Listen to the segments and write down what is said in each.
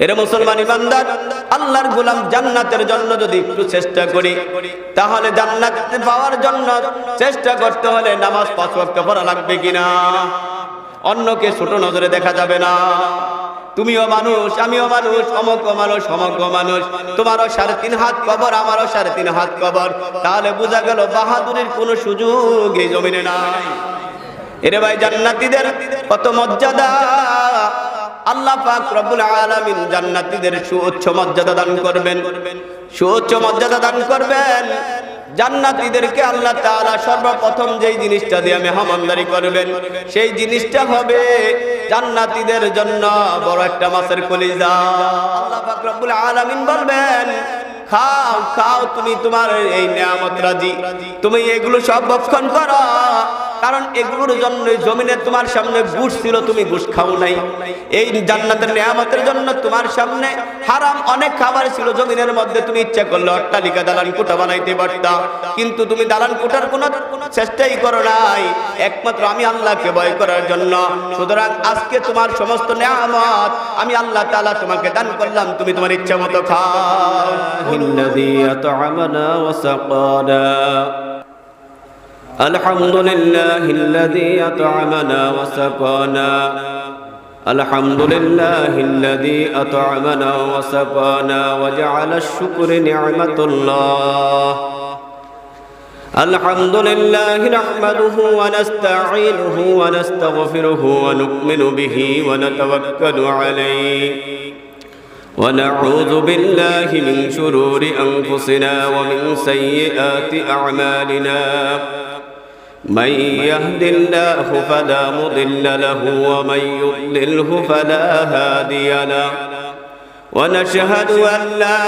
এরে মুসলমান ইমানদার, আল্লাহর গোলাম জান্নাতের জন্য যদি একটু চেষ্টা করি, তাহলে জান্নাত পাওয়ার জন্য চেষ্টা করতে হলে নামাজ 5 ওয়াক্ত পড়া লাগবে কিনা? অন্যকে ছোট নজরে দেখা যাবে না। তুমিও মানুষ, আমিও মানুষ, অমুকও মানুষ, অমুকও মানুষ। তোমারও 3.5 হাত কবর, আমারও 3.5 হাত কবর। তাহলে বোঝা গেল বাহাদুরির কোনো সুযোগ এই জমিনে নাই। এরে ভাই, জান্নাতীদের কত মর্যাদা! আল্লাহ পাক রব্বুল আলামিন জান্নাতীদের সুউচ্চ মর্যাদা দান করবেন, সুউচ্চ মর্যাদা দান করবেন। জান্নাতীদেরকে আল্লাহ তাআলা সর্বপ্রথম যেই জিনিসটা দিয়ে মেহমানদারি করবেন, সেই জিনিসটা হবে জান্নাতীদের জন্য বড় একটা মাছের কলিজা। আল্লাহ পাক রব্বুল আলামিন বলবেন, খাও খাও, তুমি তোমার এই নিয়ামত রাজি, তুমি এগুলো সব ভক্ষণ করো। কারণ এগুলোর জন্য জমিনে তোমার সামনে ঘুষ ছিল, তুমি ঘুষ খাও নাই। এই জান্নাতের নিয়ামতের জন্য তোমার সামনে হারাম অনেক খাবার ছিল জমিনের মধ্যে, তুমি ইচ্ছা করলে অট্টালিকা দালান কোঠা বানাইতে পারতা, কিন্তু তুমি দালান কোঠার কোনো চেষ্টাই করো নাই, একমাত্র আমি আল্লাহকে ভয় করার জন্য। সুতরাং আজকে তোমার সমস্ত নিয়ামত আমি আল্লাহ তাআলা তোমাকে দান করলাম, তুমি তোমার ইচ্ছা মতো খাও। ইন্নাল্লাযী আত'আমানা ওয়া সাকানা, আলহামদুলিল্লাহিল্লাযী আত'আমানা ওয়া সাকানা, আলহামদুলিল্লাহিল্লাযী আত'আমানা ওয়া সাকানা ওয়া জা'আলা আশ-শুকরা নি'মাতুল্লাহ। আলহামদুলিল্লাহি নাহমাদুহু ওয়া নাস্তাঈনুহু ওয়া নাস্তাগফিরুহু ওয়া নু'মিনু বিহি ওয়া নাতাওয়াক্কালু আলাইহি ওয়া নাউযু বিল্লাহি মিন শুরুরি আনফুসিনা ওয়া মিন সাইয়্যাতি আ'মালিনা। من يهد الله فلا مضل له ومن يضلله فلا هادي له ونشهد أن لا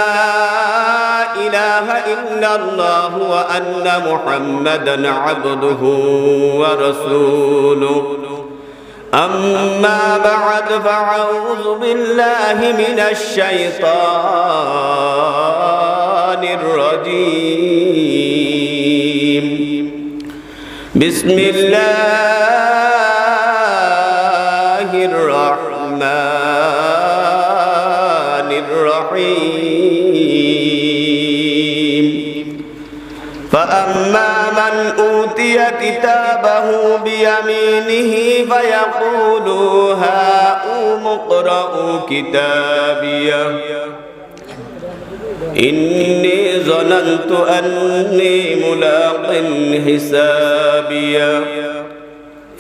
إله إلا الله وأن محمدا عبده ورسوله. أما بعد فأعوذ بالله من الشيطان الرجيم. بسم الله الرحمن الرحيم. فأما من أوتي كتابه بيمينه فيقول هاؤم اقرءوا كتابيه إني ظننت أني ملاق حسابيه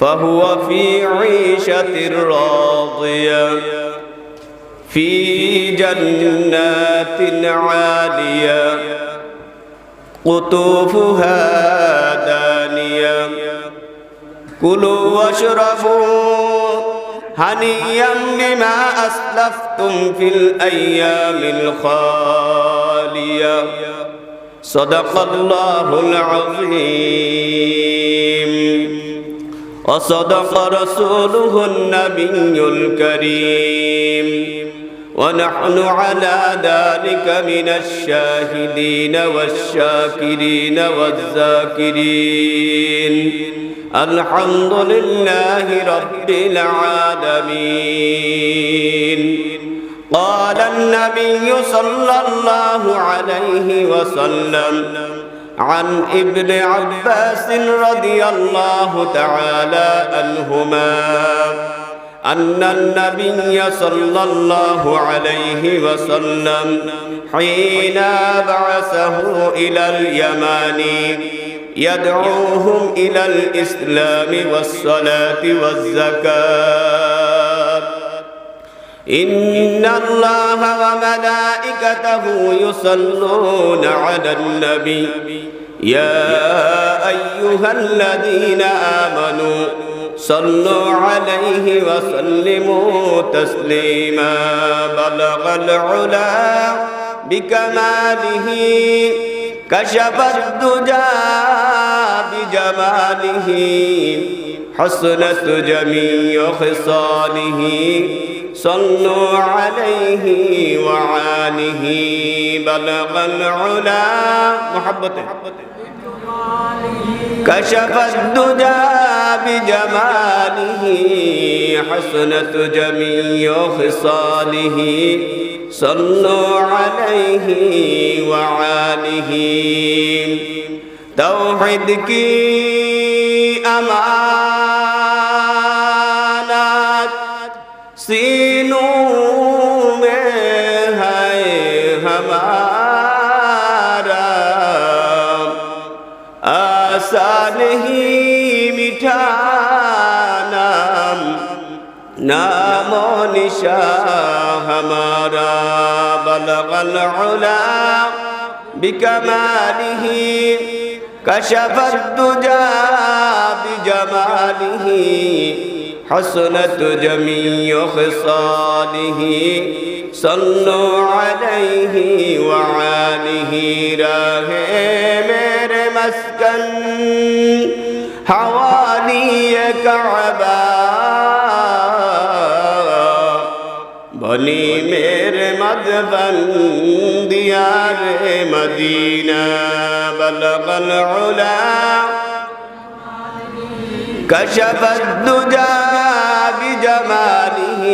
فهو في عيشة راضية في جنات عالية قطوفها دانية كلوا واشربوا هنيئا بما أسلفتم في الأيام الخالية. صدق الله العظيم وصدق رسوله النبي الكريم ونحن على ذلك من الشاهدين والشاكرين والذاكرين. الحمد لله رب العالمين. قال النبي صلى الله عليه وسلم عن ابن عباس رضي الله تعالى عنهما أن النبي صلى الله عليه وسلم حين بعثه إلى اليمن يدعوهم إلى الإسلام والصلاة والزكاة إن الله وملائكته يصلون على النبي يا أيها الذين آمنوا صلوا عليه وسلموا تسليما. بلغ العلا بكماله كشف الدجى بجماله حسنت جميع خصاله صلوا عليه وعاله. بلغ العلا محبته كشف الدجى بجماله حسنت جميع خصاله صلوا عليه وآله توحید کی امانت سینوں میں ہے ہمارا آسان ہی مٹھانا نام و نشان ہمارا بلغ العلا بکمالہ کشف الدجى بجماله حسنت جميع خصاله صلوا عليه وآله راہ میرے مسکن حوالی کعبہ بنی میرے مدفن دیار مدینہ بلغ العلا کشف الدجى بجماله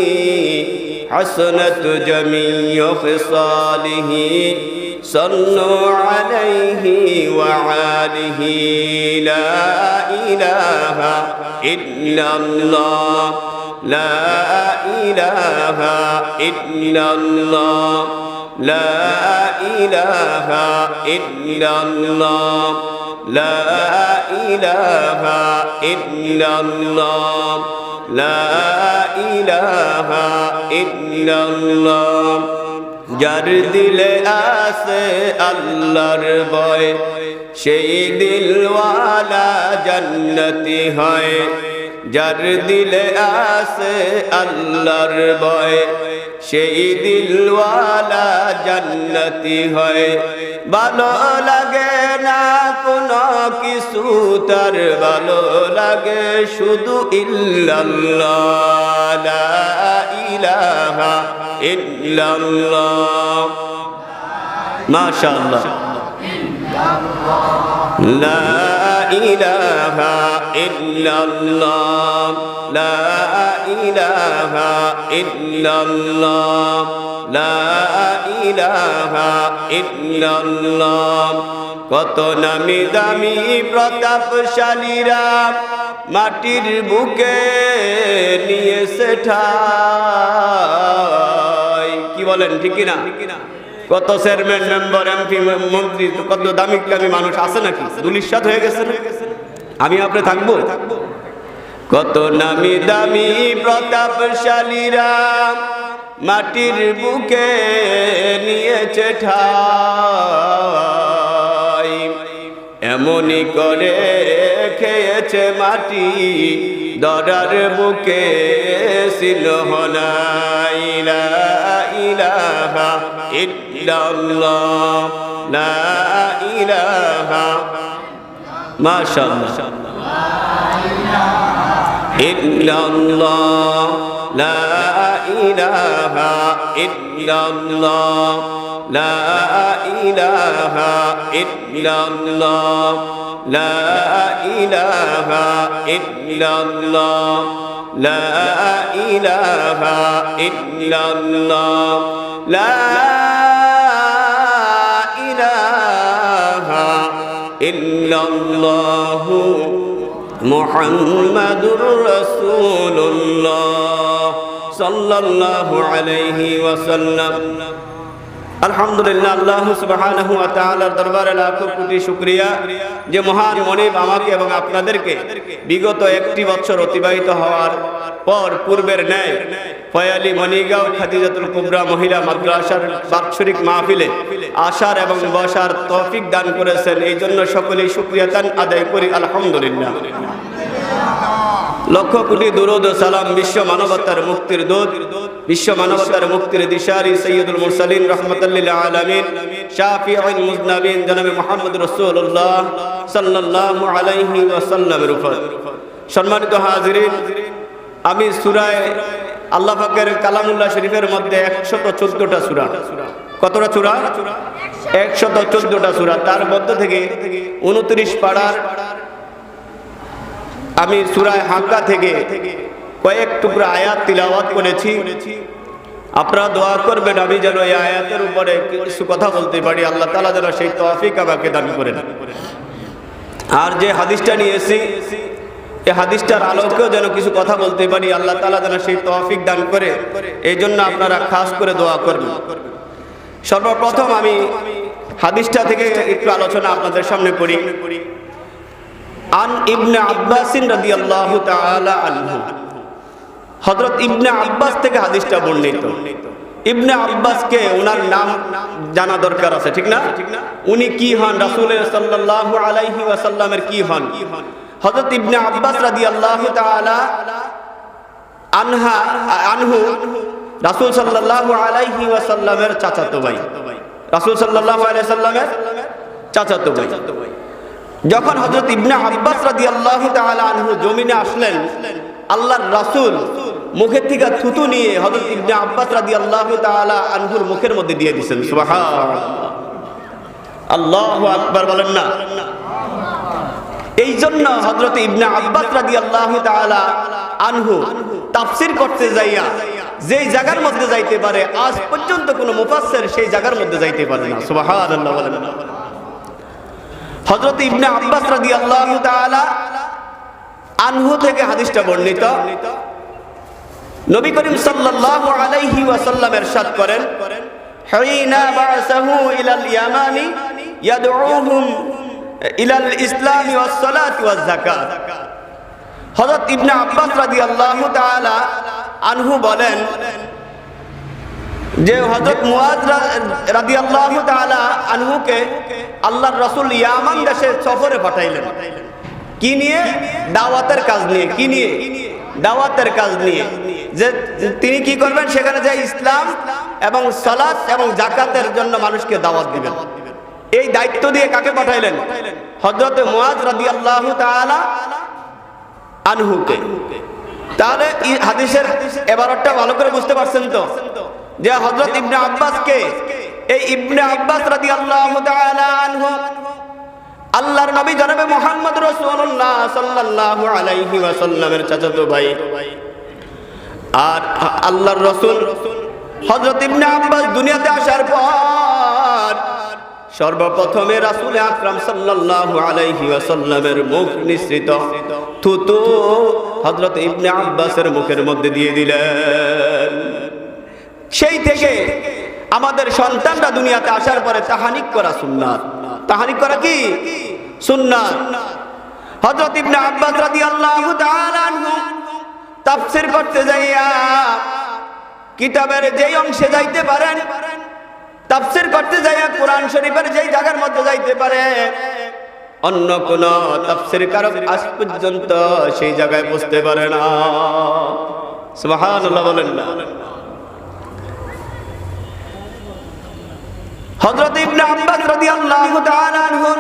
حسنت جميع خصاله صلوا عليه وآله لا إله إلا الله لا إله إلا الله لا إله إلا الله لا إله إلا الله لا إله إلا الله যার দিলে আছে আল্লাহর ভয় সেই দিলওয়ালা জান্নাতি হয় যার দিলে আছে আল্লাহর ভয় সেই দিলওয়ালা জান্নাতি হয় ভালো লাগে না কোনো কিছু তার ভালো লাগে শুধু ইল্লাল্লাহ লা ইলাহা ইল্লাল্লাহ মাশাআল্লাহ لا إله إلا الله لا إله إلا الله لا إله إلا الله কত নামি দামি প্রতাপশালীরা মাটির বুকে নিয়েছে ঠাই কি বলেন ঠিক কিনা কত চেয়ারম্যান মেম্বার এমপি মন্ত্রী কত দামি দামি মানুষ আছে নাকি দুলিশাত হয়ে গেছে না আমি আপনি থাকবো কত নামি দামি প্রতাপশালীরা মাটির বুকে নিয়েছে ঠাই এমনি করে খেয়েছে মাটি দরার বুকে সিলহনাই লা ইলাহা ইল্লাল্লাহ লা ইলাহা মাশাআল্লাহ ইল্লাল্লাহ লা ইলাহা ইল্লাল্লাহ লা ইলাহা ইল্লাল্লাহ লা ইলাহা ইল্লাল্লাহ লা ইলাহা ইল্লাল্লাহ লা ইলাহা ইল্লাল্লাহ মুহাম্মাদুর রাসূলুল্লাহ সাল্লাল্লাহু আলাইহি ওয়াসাল্লাম আলহামদুলিল্লাহ আল্লাহ সুবহানাহু ওয়া তাআলার দরবারে লাখো কোটি শুকরিয়া যে মহান মনিব আমাকে এবং আপনাদেরকে বিগত একটি বছর অতিবাহিত হওয়ার পর পূর্বের ন্যায় ফয়ালি মনিগাঁও খাদিজাতুল কুবরা মহিলা মাদ্রাসার বাৎসরিক মাহফিলে আসার এবং বসার তৌফিক দান করেছেন এই জন্য সকলেই শুকরিয়া আদায় করি আলহামদুলিল্লাহ লক্ষ কোটি দুরূদ ও সালাম বিশ্ব মানবতার মুক্তির দূত বিশ্ব মানবতার মুক্তির দিশারি সৈয়দুল মুরসালিন রাহমাতাল লিল আলামিন শাফিউল মুজনাবিন জনাবে মুহাম্মদ রাসূলুল্লাহ সাল্লাল্লাহু আলাইহি ওয়াসাল্লামের উপর সম্মানিত হাজিরিন আমি সূরা আল্লাহ পাকের কালামুল্লাহ শরীফের মধ্যে 114টা সূরা কতটা সূরা? 114টা সূরা। তার মধ্য থেকে 29 পারার আমি সূরা হাক্কা থেকে কয়েক টুকরা আয়াত তিলাওয়াত করেছি। আপনারা দোয়া করবেন আমি যেন এই আয়াতের উপরে কিছু কথা বলতে পারি, আল্লাহ তাআলা যেন সেই তৌফিক আমাকে দান করেন। আর যে হাদিসটা নিয়েছি এই হাদিসটার আলোকেও যেন কিছু কথা বলতে পারি, আল্লাহ তাআলা যেন সেই তৌফিক দান করে, এই জন্য আপনারা খাস করে দোয়া করবেন। সর্বপ্রথম আমি হাদিসটা থেকে একটু আলোচনা আপনাদের সামনে করি। আন ইবনে আব্বাস রাদিয়াল্লাহু তাআলা আনহু, হযরত ইবনে আব্বাস থেকে হাদিসটা বর্ণিত। ইবনে আব্বাসকে ওনার নাম জানা দরকার আছে, ঠিক না? উনি কি হন? রাসূল সাল্লাল্লাহু আলাইহি ওয়াসাল্লামের কি হন? হযরত ইবনে আব্বাস রাদিয়াল্লাহু তাআলা আনহু রাসূল সাল্লাল্লাহু আলাইহি ওয়াসাল্লামের চাচাতো ভাই। রাসূল সাল্লাল্লাহু আলাইহি ওয়াসাল্লামের চাচাতো ভাই। যখন হযরত ইবনে আব্বাস রাদিয়াল্লাহু তাআলা আনহু জমিনে আসলেন, আল্লাহর রাসূল মুখের থেকে থুতু নিয়ে হযরত ইবনে আব্বাস রাদিয়াল্লাহু তাআলা আনহুর মুখের মধ্যে দিয়ে দিয়েছেন। সুবহানাল্লাহ, আল্লাহু আকবার বলেন না? এই জন্য হযরত ইবনে আব্বাস রাদিয়াল্লাহু তাআলা আনহু তাফসীর করতে যাইয়া যেই জায়গার মধ্যে যাইতে পারে, আজ পর্যন্ত কোনো মুফাসসির সেই জায়গার মধ্যে যাইতে পারে না। সুবহানাল্লাহ বলেন না? হযরত ইবনে আব্বাস রাদিয়াল্লাহু তাআলা আনহু থেকে হাদিসটা বর্ণিত। নবী করিম সাল্লাল্লাহু আলাইহি ওয়াসাল্লাম ইরশাদ করেন, হাইনা বাসাহু ইলাল ইয়ামানি ইয়াদউহুম ইলাল ইসলামি ওয়াস সালাতি ওয়াজ যাকাত। হযরত ইবনে আব্বাস রাদিয়াল্লাহু তাআলা আনহু বলেন যে হযরত মুআয রাদিয়াল্লাহু তাআলা আনহুকে আল্লাহর রাসূল ইয়ামান দেশে সফরে পাঠাইলেন। কি নিয়ে? দাওয়াতের কাজ নিয়ে। কি নিয়ে? দাওয়াতের কাজ নিয়ে, যে তিনি কি করবেন সেখানে যে ইসলাম এবং সালাত এবং যাকাতের জন্য মানুষকে দাওয়াত দিবেন। এই দায়িত্ব দিয়ে কাকে পাঠাইলেন? হযরত মুআয রাদিয়াল্লাহু তাআলা আনহুকে। তাহলে এই হাদিসের এবারটা ভালো করে বুঝতে পারছেন তো, যে হযরত ইবনে আব্বাসকে, এই ইবনে আব্বাস রাদিয়াল্লাহু তাআলা আনহু আল্লাহর নবী জনাবে মুহাম্মদ রাসূলুল্লাহ সাল্লাল্লাহু আলাইহি ওয়াসাল্লামের চাচাতো ভাই। আর আল্লাহর রাসূল হযরত ইবনে আব্বাস দুনিয়াতে আসার পর সর্বপ্রথমে রাসূল আকরাম সাল্লাল্লাহু আলাইহি ওয়াসাল্লামের মুখ নিঃসৃত থুতু হযরত ইবনে আব্বাসের মুখের মধ্যে দিয়ে দিলেন। সেই থেকে আমাদের সন্তানরা দুনিয়াতে আসার পরে তাহানিক করা সুন্নাত। তাহানিক করা কি? সুন্নাত। হযরত ইবনে আব্বাস রাদিয়াল্লাহু তাআলা আনহু তাফসীর করতে যাইয়া কিতাবের যেই অংশে যাইতে পারেন, তাফসীর করতে যাইয়া কোরআন শরীফের যেই জায়গার মধ্যে যাইতে পারে, অন্য কোন তাফসীরকারক আজ পর্যন্ত সেই জায়গায় বুঝতে পারে না। সুবহানাল্লাহ বলেন না? হযরত ইবনে আব্বাস রাদিয়াল্লাহু তাআলা আনহুর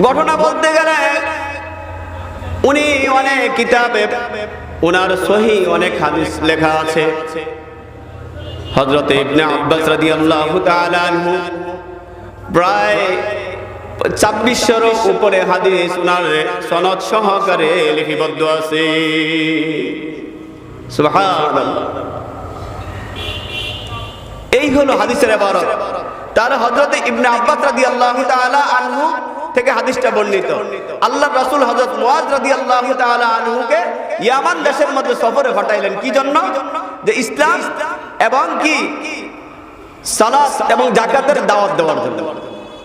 ঘটনা বলতে গেলে উনি অনেক কিতাবে ওনার সহিহ অনেক হাদিস লেখা আছে। হযরত ইবনে আব্বাস রাদিয়াল্লাহু তাআলা আনহু প্রায় 2600-এর উপরে হাদিস ওনার সনদ সহকারে লিপিবদ্ধ আছে। সুবহানাল্লাহ। এই হলো হাদিসের ইবারত। তার হযরত ইবনে আব্বাস রাদিয়াল্লাহু তাআলা আনহু থেকে হাদিসটা বর্ণিত। আল্লাহর রাসূল হযরত মুআয রাদিয়াল্লাহু তাআলা আনহুকে ইয়ামান দেশের মধ্যে সফরে পাঠাইলেন। কি জন্য? যে ইসলাম এবং কি সালাত এবং যাকাতের দাওয়াত দেওয়ার জন্য।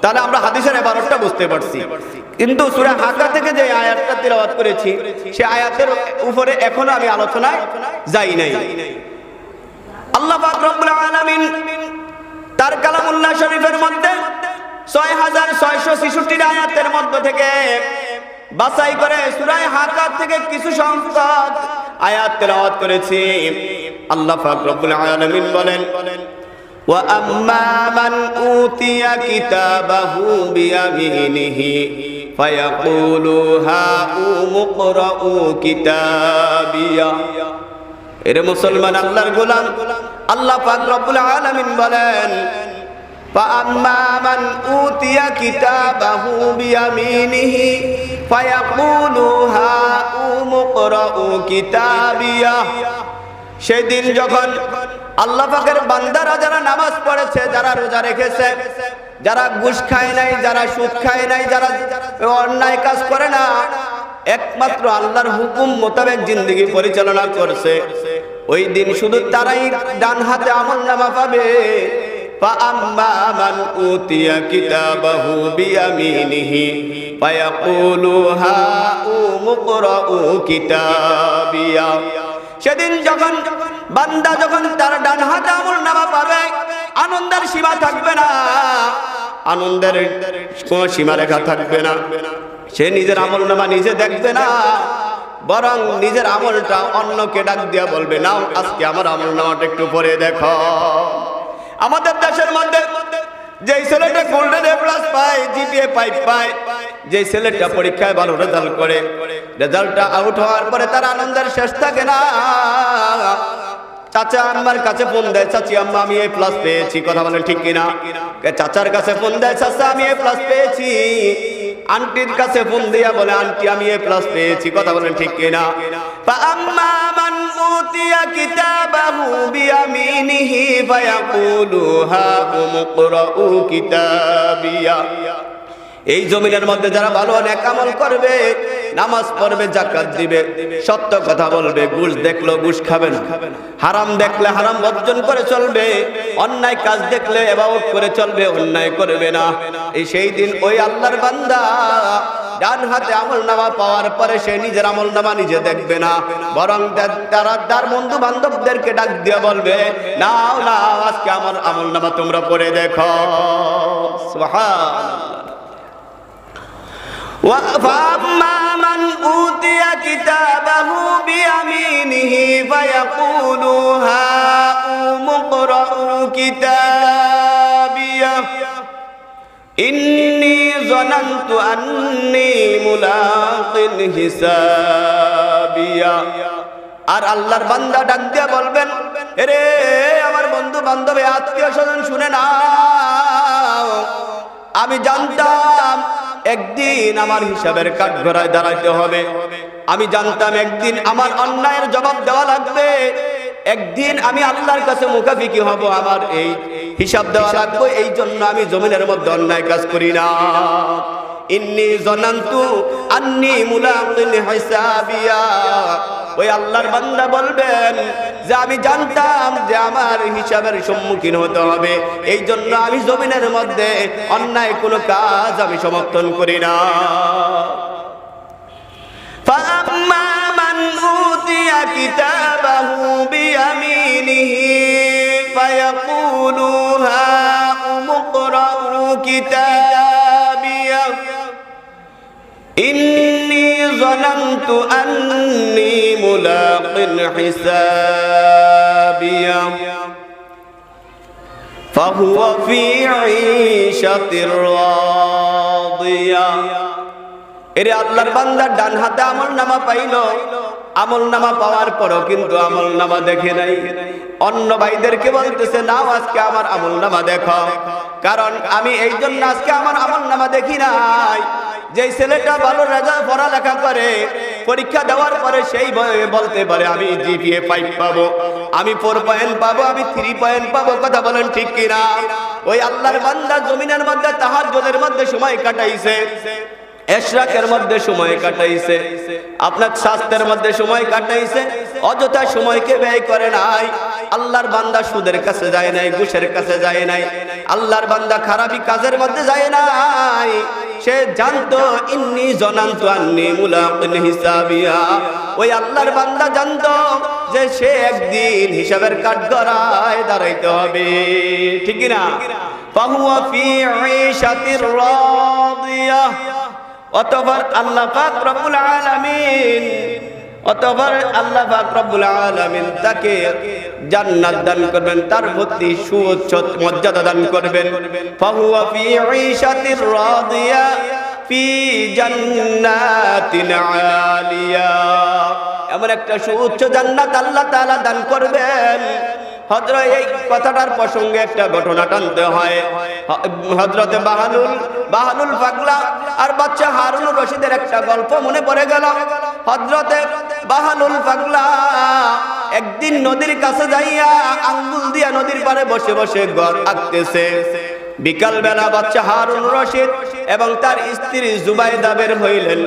তাহলে আমরা হাদিসের ইবারতটা বুঝতে পারছি। কিন্তু সূরা হাক্কা থেকে যে আয়াতটা তিলাওয়াত করেছি সেই আয়াতের উপরে এখনো আমি আলোচনায় যাই নাই। আল্লাহ পাক রব্বুল আলামিন তার কালামুল্লাহ শরীফের মধ্যে 6666 আয়াতের মধ্য থেকে বাছাই করে সূরা হাক্কা থেকে কিছু সংখ্যক আয়াত তেলাওয়াত করেছি। আল্লাহ পাক রব্বুল আলামিন বলেন, ওয়া আম্মা মান উতিয়া কিতাবাহু বিয়ামিনিহি ফায়াকুলু হা উমুকরাউ কিতাবিয়া। এরে মুসলমান আল্লাহর গোলাম, আল্লাহ পাক রব্বুল আলামিন বলেন, فأما من أوتي كتابه بيمينه فيقول هاؤم اقرءوا كتابيه। সেদিন যখন আল্লাহ পাকের বান্দারা যারা নামাজ পড়েছে, যারা রোজা রেখেছে, যারা ঘুষ খায় নাই, যারা সুদ খায় নাই, যারা অন্যায় কাজ করে না, একমাত্র আল্লাহর হুকুম মোতাবেক জিন্দেগি পরিচালনা করছে, ওই দিন শুধু তারাই ডান হাতে আমলনামা পাবে। فأما من أوتي كتابه بيمينه فيقول هاؤم اقرءوا كتابيه। সেদিন যখন বান্দা যখন তার ডান হাতে আমলনামা পাবে, আনন্দের সীমা থাকবে না, আনন্দের কোনো সীমারেখা থাকবে না। সে নিজের আমলনামা নিজে দেখবে না, বরং নিজের আমলটা অন্যকে ডাক দিয়া বলবে, নাও আজকে আমার আমলনামাটা একটু পড়ে দেখো। আমাদের দেশের মধ্যে যে ছেলেটা গোল্ডেন এ প্লাস পায়, জিপিএ 5 পায়, যে ছেলেটা পরীক্ষায় ভালো রেজাল্ট করে, রেজাল্টটা আউট হওয়ার পরে তার আনন্দের শেষ থাকে না। চাচা আম্মার কাছে ফোন দেয়, চাচি আম্মা আমি এ প্লাস পেয়েছি, কথা বলেন ঠিক কিনা? চাচার কাছে ফোন দেয়, চাচা আমি এ প্লাস পেয়েছি। আন্টির কাছে ফোন দিয়া বলে, আন্টি আমি এ প্লাস পেয়েছি, কথা বলেন ঠিক কিনা? فأما من أوتي كتابه بيمينه فيقول هاؤم اقرءوا كتابيه। এই জমিনের মধ্যে যারা ভালো নেক আমল করবে, নামাজ পড়বে, যাকাত দিবে, সত্য কথা বলবে, ঘুষ দেখলো ঘুষ খাবে না, হারাম দেখলে হারাম বর্জন করে চলবে, অন্যায় কাজ দেখলে ইবাদত করে চলবে, অন্যায় করবে না, এই সেই দিন ওই আল্লাহর বান্দা ডান হাতে আমলনামা পাওয়ার পরে সে নিজের আমলনামা নিজে দেখবে না, বরং তার বন্ধু বান্ধবদেরকে ডাক দিয়ে বলবে, নাও নাও আজকে আমার আমলনামা তোমরা পড়ে দেখো। সুবহানাল্লাহ। وَأَمَّا مَنْ أُوتِيَ كِتَابَهُ بِيَمِينِهِ فَيَقُولُ هَاؤُمُ اقْرَءُوا كِتَابِيَهْ إِنِّي ظَنَنْتُ أَنِّي مُلَاقٍ حِسَابِيَهْ। আর আল্লাহর বান্দা ডাক দিয়ে বলবেন, এরে আমার বন্ধু বান্ধব আত্মীয় স্বজন শুনে নাও, আমি জানতাম একদিন আমার হিসাবের কাঠগড়ায় দাঁড়াইতে হবে, আমি জানতাম একদিন আমার অন্যায়ের জবাব দেওয়া লাগবে, একদিন আমি আল্লাহর কাছে মুখাফিকি হব, আমার এই হিসাব দেওয়া লাগবে, এই জন্য আমি জমিনের মধ্যে অন্যায় কাজ করি না। ইন্নী জানান্তু আন্নী মুলাকিন হিসাবিয়া। ওই আল্লাহর বান্দা বলবেন যে আমি জানতাম যে আমার হিসাবের সম্মুখীন হতে হবে, এই জন্য আমি জমিনের মধ্যে অন্যায় কোনো কাজ আমি সমর্থন করি না। فَأَمَّا مَنْ أُوتِيَ كِتَابَهُ بِيَمِينِهِ فَيَقُولُ هَاؤُمُ اقْرَءُوا كِتَابِيَهْ إِنِّي ظَنَنْتُ أَنِّي مُلَاقٍ حِسَابِيَهْ فَهُوَ فِي عِيشَةٍ راضية। এরে আল্লাহর বান্দা ডান হাতে আমলনামা পাইল, আমলনামা পাওয়ার পরও কিন্তু আমলনামা দেখে নাই। অন্য ভাইদেরকে বলতেছে, নাও আজকে আমার আমলনামা দেখো, কারণ আমি এই জন্য আজকে আমার আমলনামা দেখি নাই। যে ছেলেটা ভালো রেজাল্ট পড়ালেখা করে, পরীক্ষা দেওয়ার পরে সেই বলতে পারে আমি জিপিএ 5 পাবো, আমি 4 পয়েন্ট পাবো, আমি 3 পয়েন্ট পাবো, কথা বলেন ঠিক কিনা? ওই আল্লাহর বান্দা জমিনের মধ্যে তাহাজ্জুদের মধ্যে সময় কাটাইছে, ইশরাকের মধ্যে সময় কাটাইছে, আপনার স্বাস্থ্যের মধ্যে সময় কাটাইছে, অযথা সময়কে ব্যয় করে নাই। আল্লাহর বান্দা সুদের কাছে যায় নাই, ঘুষের কাছে যায় নাই, আল্লাহর বান্দা খারাপি কাজের মধ্যে যায় নাই। সে জানতো ইন্নী জানান্তু আন্নী মুলাকিন হিসাবিয়া। ওই আল্লাহর বান্দা জানতো যে সে একদিন হিসাবের কাঠগড়ায় দাঁড়াইতে হবে, ঠিক কি না? ফাহুয়া ফি ঈশাতির রাদিয়া। অতঃপর আল্লাহ পাক রব্বুল আলামিন, অতঃপর আল্লাহ পাক রব্বুল আলামিন তাকে জান্নাত দান করবেন, তার প্রতি সুউচ্চ মর্যাদা দান করবেন। ফাহুয়া ফি ঈশাতির রাদিয়া ফি জান্নাতিন আলিয়া। এমন একটা সুউচ্চ জান্নাত আল্লাহ তাআলা দান করবেন। হযরত এই কথাটার প্রসঙ্গে একটা ঘটনা টানতে হয়। হযরতে বাহালুল পাগলা আর বাচ্চা হারুনুর রশিদের একটা গল্প মনে পড়ে গেল। হযরতে বাহালুল পাগলা একদিন নদীর কাছে যাইয়া আঙ্গুল দিয়া নদীর পাড়ে বসে বসে ঘর আঁকতেছে। বিকাল বেলা বাচ্চা হারুন রশিদ এবং তার স্ত্রী জুবাইদা বের হইলেন।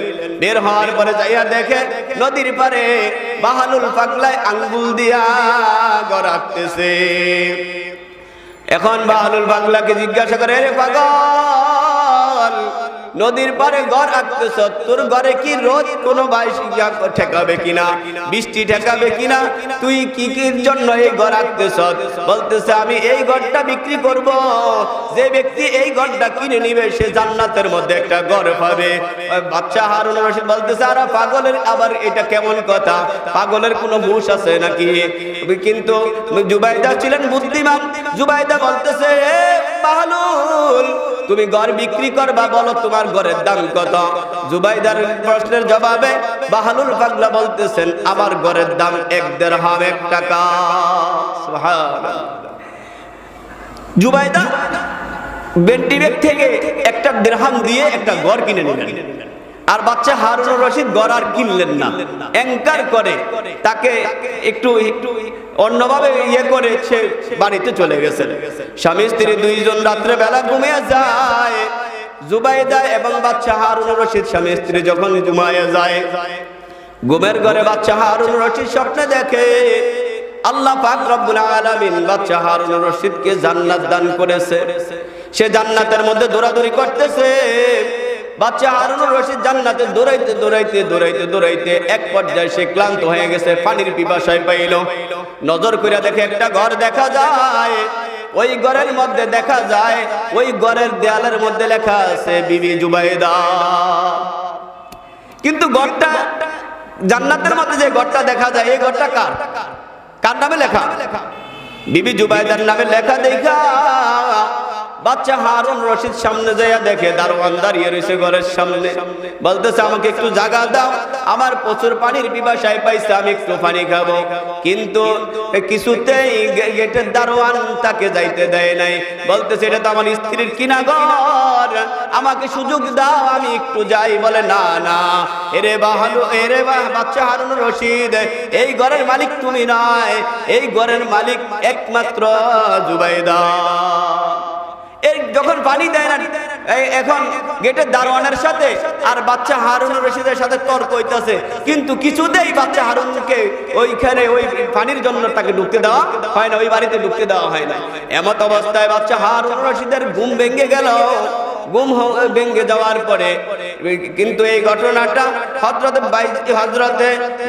বের হওয়ার পরে যাইয়া দেখে নদীর পারে বাহালুল পাগলায় আঙ্গুল দিয়া ঘর আঁকতেছে। এখন বাহালুল পাগলাকে জিজ্ঞাসা করে, রে পাগল, নদীর পারে ঘর আঁকতেছ, তোর ঘরে কি রোজ কোনো বাইশিয়া ঠেকাবে কিনা, বৃষ্টি ঠেকাবে কিনা, তুই কি কি জন্য এই ঘর আঁকতেছ? বলতেছে, আমি এই ঘরটা বিক্রি করব, যে ব্যক্তি এই ঘরটা কিনে নিবে সে জান্নাতের মধ্যে একটা ঘর পাবে। বাচ্চা হারুন রশিদ বলতেছে, আরে পাগলের আবার এটা কেমন কথা, পাগলের কোনো হুঁশ আছে নাকি? কিন্তু জুবাইদা ছিলেন বুদ্ধিমান। জুবাইদা বলতেছে, হে বাহালুল, তুমি ঘর বিক্রি করবা, বলো তোমার ঘরের দাম কত? জুবাইদার প্রশ্নের জবাবে বাহালুল পাগলা বলতেছেন, আমার ঘরের দাম 1 দিরহাম 1 টাকা। সুবহানাল্লাহ। জুবাইদা বেন্টি ব্যাগ থেকে 1 দিরহাম দিয়ে একটা ঘর কিনে নিলেন। আর বাচ্চা হারুন রশিদ ঘর আর কিনলেন না, অ্যাঙ্কার করে তাকে একটু অন্যভাবে করে সে বাড়িতে চলে গেছেন। স্বামী স্ত্রী দুইজন রাত্রে বেলা ঘুমিয়ে যায়। জুবাইদা এবং বাচ্চা হারুন রশিদ স্বামী স্ত্রী যখন ঘুমিয়ে যায়, ঘুমের ঘরে বাচ্চা হারুন রশিদ স্বপ্নে দেখে আল্লাহ পাক রব্বুল আলামিন বাচ্চা হারুন রশিদকে জান্নাত দান করেছে। সে জান্নাতের মধ্যে দৌড়াদৌড়ি করতেছে। বাচ্চা হারুন রশিদ জান্নাতে দৌড়াইতে দৌড়াইতে দৌড়াইতে দৌড়াইতে এক পর্যায়ে সে ক্লান্ত হয়ে গেছে, পানির পিপাসায় পাইল। নজর করে দেখে একটা ঘর দেখা যায়। ওই ঘরের মধ্যে দেখা যায়, ওই ঘরের দেয়ালের মধ্যে লেখা আছে বিবি জুবাইদা। কিন্তু ঘরটা জান্নাতের মধ্যে যে ঘরটা দেখা যায়, এই ঘরটা কার নামে লেখা? বিবি জুবাইদার নামে লেখা। দেখা বাচ্চা হারুন রশিদ সামনে যাইয়া দেখে দারোয়ান দাঁড়িয়ে রয়েছে ঘরের সামনে। বলতেছে, আমাকে একটু জায়গা দাও, আমার প্রচুর পানির পিপাসায় পাইছে, আমি একটু পানি খাবো। কিন্তু কিছুতেই গেটের দারোয়ান তাকে যাইতে দেয় নাই। বলতেছে, এটা তো আমার স্ত্রীর কিনা ঘর, আমাকে সুযোগ দাও, আমি একটু যাই। বলে, না না, এরে বাচ্চা হারুন রশিদ, এই ঘরের মালিক তুমি নয়, এই ঘরের মালিক একমাত্র জুবাইদা। যখন পানি দেয় না, এখন গেটের দারোয়ানের সাথে আর বাচ্চা হারুন রশিদের সাথে তর্ক হইতাছে, কিন্তু কিছুতেই বাচ্চা হারুনকে ওইখানে ওই পানির জন্য তাকে ঢুকতে দেওয়া হয় না, ওই বাড়িতে ঢুকতে দেওয়া হয় না। এমত অবস্থায় বাচ্চা হারুন রশিদের ঘুম ভেঙে গেল। ঘুম ভেঙে যাওয়ার পরে কিন্তু এই ঘটনাটা হযরতে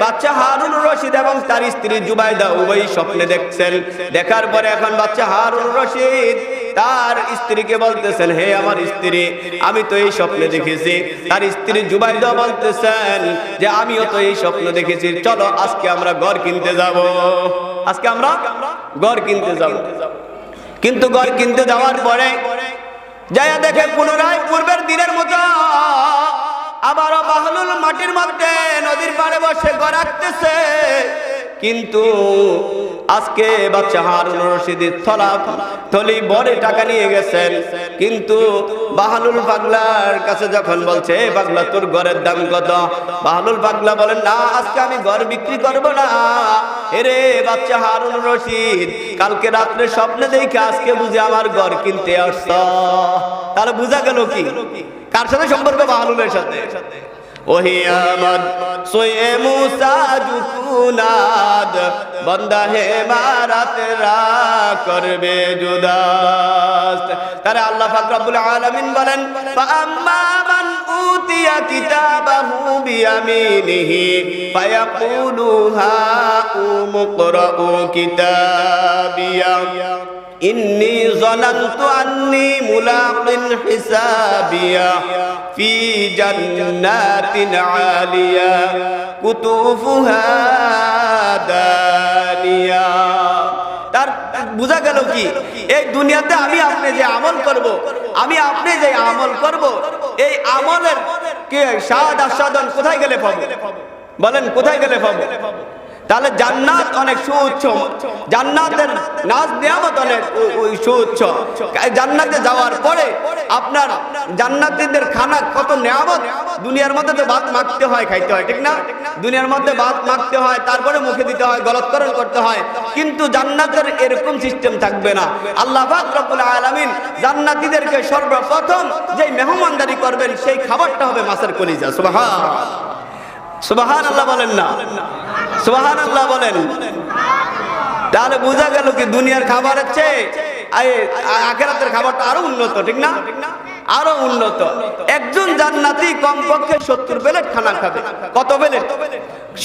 বাচ্চা হারুন রশিদ এবং তার স্ত্রী জুবাইদা উভয় স্বপ্নে দেখছেন। দেখার পরে এখন বাচ্চা হারুন রশিদ তার স্ত্রীকে বলতেছেন, হে আমার স্ত্রী, আমি তো এই স্বপ্নে দেখেছি। তার স্ত্রী জুবাইদা বলতেছেন যে আমিও তো এই স্বপ্ন দেখেছি, চলো আজকে আমরা ঘর কিনতে যাব, আজকে আমরা ঘর কিনতে যাব। কিন্তু ঘর কিনতে যাওয়ার পরে যাইয়া দেখে পুনরায় পূর্বের দিনের মতো আবারও বাহলুল মাটির মধ্যে নদীর পাড়ে বসে ঘর আঁকতেছে। কিন্তু আজকে বাচ্চা হারুন রশিদের থলি বড় টাকা নিয়ে গেছেন। কিন্তু বাহলুল পাগলার কাছে যখন বলছে, পাগলা তোর ঘরের দাম কত? বাহলুল পাগলা বলেন, না, আজকে আমি ঘর বিক্রি করব না। এরে বাচ্চা হারুন রশিদ, কালকে রাত্রে স্বপ্নে দেখে আজকে বুঝে আমার ঘর কিনতে আসছ। তাহলে বুঝা গেল কি কার সাথে সম্পর্ক? বাহলুলের সাথে। ওহি আমদ সোয়ে মুসা জুকুনাদ বন্দা হে মারাত রা করবে জুদাস। তারা আল্লাহ পাক রব্বুল আলামিন বলেন, ফাআম্মা মান উতিয়া কিতাবাহু বিয়ামিনিহি ফায়াকুলু হা উমুকরাউ কিতাবিয়া ইন্নী যানানতু আন্নী মুলাকিন হিসাবিয়া ফি জান্নাতিন আলিয়া কুতুফুহা দানিয়া। তার বুঝা গেল কি, এই দুনিয়াতে আমি আপনি যে আমল করব, আমি আপনি যে আমল করব, এই আমলের কে স্বাদ আস্বাদন কোথায় গেলে পাবো? বলেন কোথায় গেলে পাবো? তাহলে জান্নাত অনেক সুউচ্চ, জান্নাতের নাজ নিয়ামত অনেক সুউচ্চ। জান্নাতে যাওয়ার পরে আপনার জান্নাতীদের খানা কত নিয়ামত। দুনিয়ার মধ্যে তো ভাত মাখতে হয়, খাইতে হয়, ঠিক না? দুনিয়ার মধ্যে ভাত মাখতে হয়, তারপরে মুখে দিতে হয়, গলৎকরণ করতে হয়। কিন্তু জান্নাতের এরকম সিস্টেম থাকবে না। আল্লাহ পাক রব্বুল আলামিন জান্নাতীদেরকে সর্বপ্রথম যে মেহমানদারি করবেন সেই খাবারটা হবে মাছের কলিজা। সুবহানাল্লাহ বলেন না? সুবহানাল্লাহ বলেন। তাহলে বোঝা গেল কি দুনিয়ার খাবারের চেয়ে আখিরাতের খাবারটা আরো উন্নত, ঠিক না? আরো উন্নত। একজন জান্নাতি কমপক্ষে 70 প্লেট খানা খাবে। কত প্লেট?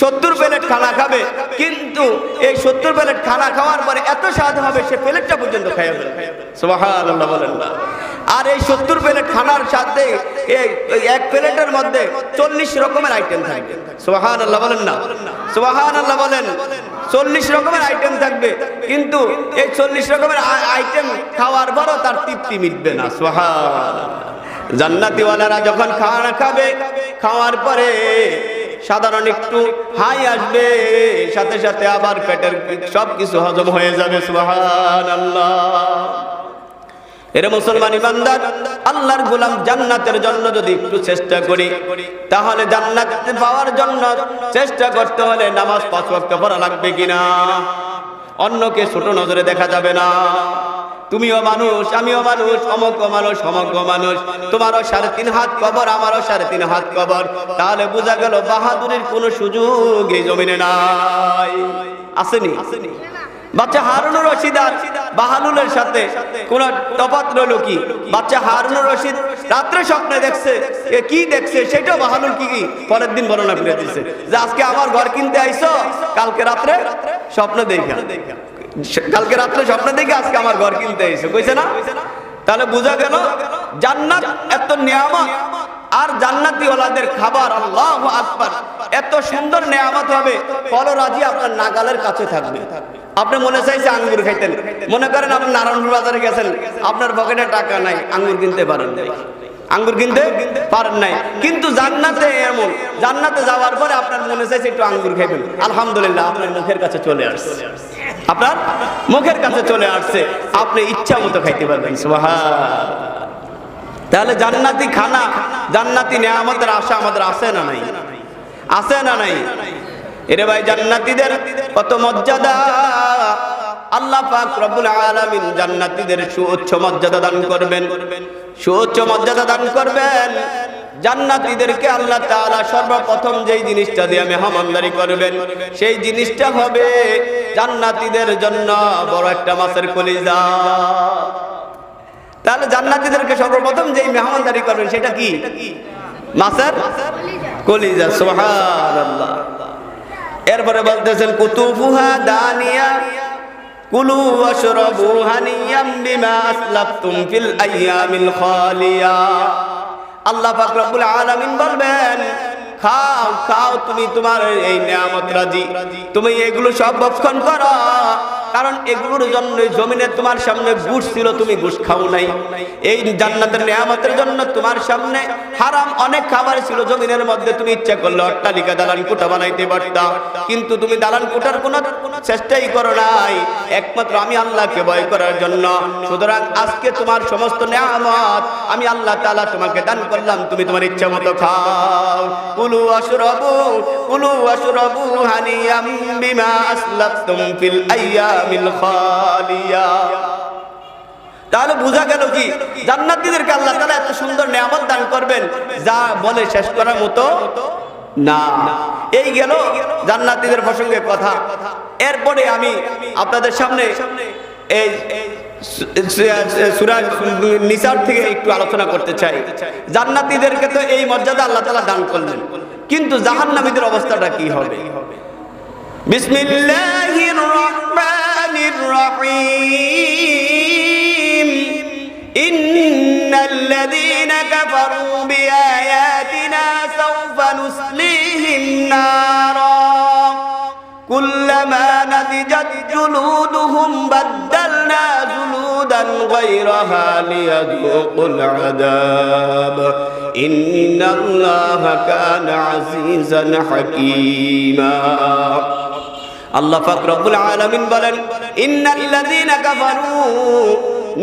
70 প্লেট খানা খাবে। কিন্তু এই 70 প্লেট খানা খাওয়ার পরে এত স্বাদ হবে সে প্লেটটা পর্যন্ত খেয়ে ফেলবে। সুবহানাল্লাহ বলেন না? আর এই 70 প্লেট খানার সাথে এক প্লেটের মধ্যে 40 রকমের আইটেম থাকবে। সুবহানাল্লাহ বলেন না? সুবহানাল্লাহ বলেন। 40 রকমের আইটেম থাকবে, কিন্তু এই 40 রকমের আইটেম খাওয়ার পরও তার তৃপ্তি মিটবে না। সুবহানাল্লাহ। জান্নাতীওয়ালারা যখন খানা খাবে, খাওয়ার পরে সাধারণ একটু হাই আসবে, সাথে সাথে আবার পেটের সবকিছু হজম হয়ে যাবে। সুবহানাল্লাহ। এর মুসলমান ইমানদার, আল্লাহর গোলাম জান্নাতের জন্য যদি একটু চেষ্টা করি, তাহলে জান্নাত পাওয়ার জন্য চেষ্টা করতে হলে নামাজ 5 ওয়াক্ত পড়া লাগবে কিনা? অন্যকে ছোট নজরে দেখা যাবে না। তুমিও মানুষ, আমিও মানুষ, অমুকও মানুষ, অমুকও মানুষ। তোমারও 3.5 হাত কবর, আমারও 3.5 হাত কবর। তাহলে বোঝা গেল বাহাদুরির কোনো সুযোগ এই জমিনে নাই। আসেনি? বাচ্চা হারুনুর রশিদ আর বাহালুলের সাথে কোন তফাৎ রইল কি? বাচ্চা হারুনুর রশিদ রাত্রে স্বপ্নে দেখছে, কি দেখছে সেটাও বাহালুল কি পরের দিন বর্ণনা করে দিচ্ছে যে আজকে আমার ঘর কিনতে আইছো, কালকে রাত্রে স্বপ্ন দেখা, কালকে রাত্রে স্বপ্ন দেখে আজকে আমার ঘর কিনতে আইছো, কইছে না? তাহলে বোঝা গেল জান্নাত এত নিয়ামত, আর জান্নাতি ওয়ালাদের খাবার, আল্লাহু আকবার, এত সুন্দর নিয়ামত হবে, ফলরাজি আপনার নাগালের কাছে থাকবে। আপনি মনে চাইছে আঙ্গুর খাইতেন, মনে করেন আপনি নারায়ণপুর বাজারে গেছেন, আপনার পকেটে টাকা নাই, আঙ্গুর কিনতে পারেন নাই, আঙ্গুর কিনতে পারেন নাই। কিন্তু জান্নাতে এমন, জান্নাতে যাওয়ার পরে আপনার মনে চাইছে একটু আঙ্গুর খাইবেন, আলহামদুলিল্লাহ আপনার মুখের কাছে চলে আসছে, আপনার মুখের কাছে চলে আসছে, আপনি ইচ্ছা মতো খাইতে পারবেন। সুবহানাল্লাহ। তাহলে জান্নাতি খানা, জান্নাতি নিয়ামতের আশা আমাদের আছে না নাই? আছে না নাই? এরে ভাই, জান্নাতীদের কত মর্যাদা। আল্লাহ পাক রব্বুল আলামিন জান্নাতীদের সুউচ্চ মর্যাদা দান করবেন, সুউচ্চ মর্যাদা দান করবেন। জান্নাতীদেরকে আল্লাহ তাআলা সর্বপ্রথম যেই জিনিসটা দিয়ে মেহমানদারি করবেন, সেই জিনিসটা হবে জান্নাতীদের জন্য বড় একটা মাছের কলিজা। তাহলে জান্নাতীদেরকে সর্বপ্রথম যেই মেহমানদারি করবেন সেটা কি? মাছের কলিজা। সুবহানাল্লাহ। এরপরে বলতেছেন কুতুফুহা দানিয়া কুলু ওয়াশরাবু হানিয়াম বিমা আসলাফতুম ফিল আইয়ামিল খালিয়া। আল্লাহ পাক রব্বুল আলামিন বলবেন, খাও খাও, তুমি তোমার এই নিয়ামত রাজি, তুমি এগুলো সব ভক্ষণ করো, কারণ এগুলোর জন্য জমিনে তোমার সামনে ঘুষ ছিল, তুমি ঘুষ খাও নাই। এই জান্নাতের নিয়ামতের জন্য তোমার সামনে হারাম অনেক খাবার ছিল জমিনের মধ্যে, তুমি ইচ্ছা করলে অট্টালিকা দালান কোঠা বানাইতে পারতা, কিন্তু তুমি দালান কোঠার কোনো চেষ্টাই করো নাই, একমাত্র আমি আল্লাহকে ভয় করার জন্য। সুতরাং আজকে তোমার সমস্ত নিয়ামত আমি আল্লাহ তাআলা তোমাকে দান করলাম, তুমি তোমার ইচ্ছা মতো খাও। কুলু ওয়াশরাবু হানিয়াম বিমা আসলাফতুম ফিল আইয়ামিল খালিয়া। তাহলে বোঝা গেল কি জান্নাতীদেরকে আল্লাহ তাআলা এত সুন্দর নিয়ামত দান করবেন যা বলে শেষ করার মতো না। এই গেল জান্নাতীদের প্রসঙ্গে কথা। এরপরে আমি আপনাদের সামনে এই সূরা নিসার থেকে একটু আলোচনা করতে চাই। জান্নাতীদেরকে তো এই মর্যাদা আল্লাহ তাআলা দান করলেন, কিন্তু জাহান্নামীদের অবস্থাটা কি হবে? বিসমিল্লাহির রহমানির রহিম। ইন্নাল্লাযীনা কাফারু বিআয়াতিনা সাওফা নুসলিহিম নারা কুল্লামা নাদিজাত জুলুদুহুম বাদদালনা জুলুদাহুম جلودا غيرها ليذوقوا العذاب إن الله كان عزيزا حكيما আল্লাহ পাক রব্বুল আলামিন বলেন ইন্নাল্লাযীনা কাফারু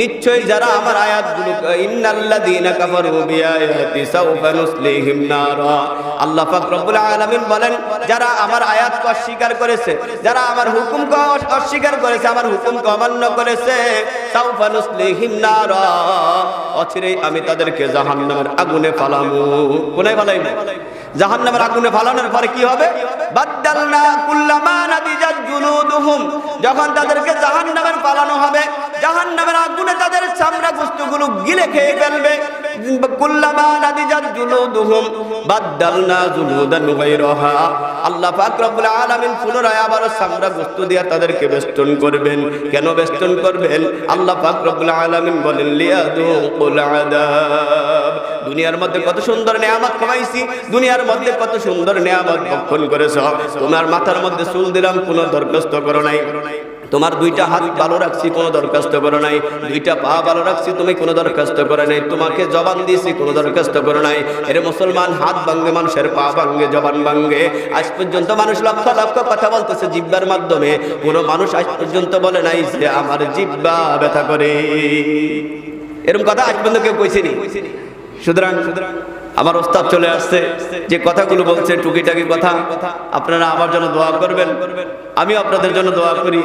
নিশ্চয় যারা আমার আয়াতগুলো ইন্নাল্লাযীনা কাফারু বিআয়াতি সাওফা নুসলিহিম নারা আল্লাহ পাক রব্বুল আলামিন বলেন যারা আমার আয়াতকে অস্বীকার করেছে যারা আমার হুকুমকে অস্বীকার করেছে আমার হুকুমকে অমান্য করেছে সাওফা নুসলিহিম নারা অচিরেই আমি তাদেরকে জাহান্নামের আগুনে ফালাবো কোনায় ফালাইবো জাহান্নামের আগুনে ফালানোর পরে কি হবে বাদদালনা কুল্লামা নাদিজাত জুলুদুহুম যখন তাদেরকে জাহান্নামের ফালানো হবে জাহান্নামের আগুনে তাদের চামড়া গোশতগুলো গিলে খেয়ে ফেলবে কুল্লামা নাদিজাত জুলুদুহুম বাদদালনা জুলুদান গায়রাহা আল্লাহ পাক রব্বুল আলামিন পুনরায় আবার চামড়া গোশত দিয়ে তাদেরকে বেষ্টন করবেন কেন বেষ্টন করবেন আল্লাহ পাক রব্বুল আলামিন বলেন লিয়াযুকুল আযাব দুনিয়ার মধ্যে কত সুন্দর নিয়ামত কামাইছি দুনিয়ার মধ্যে কত সুন্দর নিয়ামত ভক্ষণ করেছো তোমার মাথার মধ্যে চুল দিলাম কোনো দরখাস্ত করো নাই তোমার দুইটা হাত ভালো রাখছি কোনো দরখাস্ত করো নাই দুইটা পা ভালো রাখছি তুমি কোনো দরখাস্ত করো নাই তোমাকে জবান দিয়েছি কোনো দরখাস্ত করো নাই এর মুসলমান হাত ভাঙে মানুষের পা ভাঙে জবান ভাঙে আজ পর্যন্ত মানুষ লক্ষ লক্ষ কথা বলতেছে জিহ্বার মাধ্যমে কোনো মানুষ আজ পর্যন্ত বলে নাই যে আমার জিহ্বা ব্যথা করে এরকম কথা আজ পর্যন্ত কেউ কইছেনি সুতরাং আমার ওস্তাদ চলে আসছে যে কথাগুলো বলছে টুকিটাকি কথা আপনারা আমার জন্য দোয়া করবেন আমি আপনাদের জন্য দোয়া করি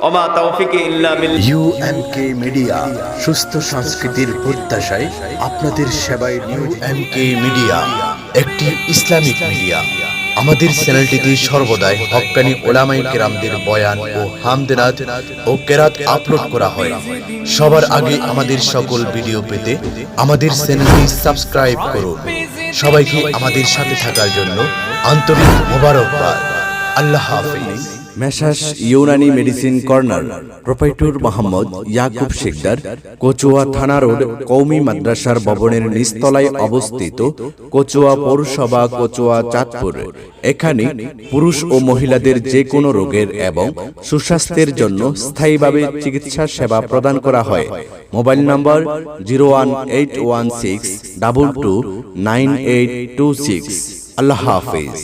ওমা তাওফিকি ইল্লা বিল্লাহ ইউএমকে মিডিয়া সুস্থ সংস্কৃতির প্রত্যাশায় আপনাদের সেবায় ইউএমকে মিডিয়া একটি ইসলামিক মিডিয়া আমাদের চ্যানেলটিতে সর্বদাই হক্কানি উলামায়ে কেরামদের বয়ান ও হামদনাত ও কেরাত আপলোড করা হয় সবার আগে আমাদের সকল ভিডিও পেতে আমাদের চ্যানেলটি সাবস্ক্রাইব করুন সবাইকে আমাদের সাথে থাকার জন্য আন্তরিক মোবারকবাদ আল্লাহ হাফেজ Messrs Unani medicine corner proprietor Mohammad Yakub Shikdar Kachua থানা রোড কওমি মাদ্রাসার ভবনের নিচতলায় অবস্থিত কচুয়া পৌরসভা কচুয়া চাঁদপুর এখানে পুরুষ ও মহিলাদের যে কোনো রোগের এবং সুস্বাস্থ্যের জন্য স্থায়ীভাবে চিকিৎসা সেবা প্রদান করা হয় মোবাইল নম্বর 01816229826 আল্লাহ হাফেজ।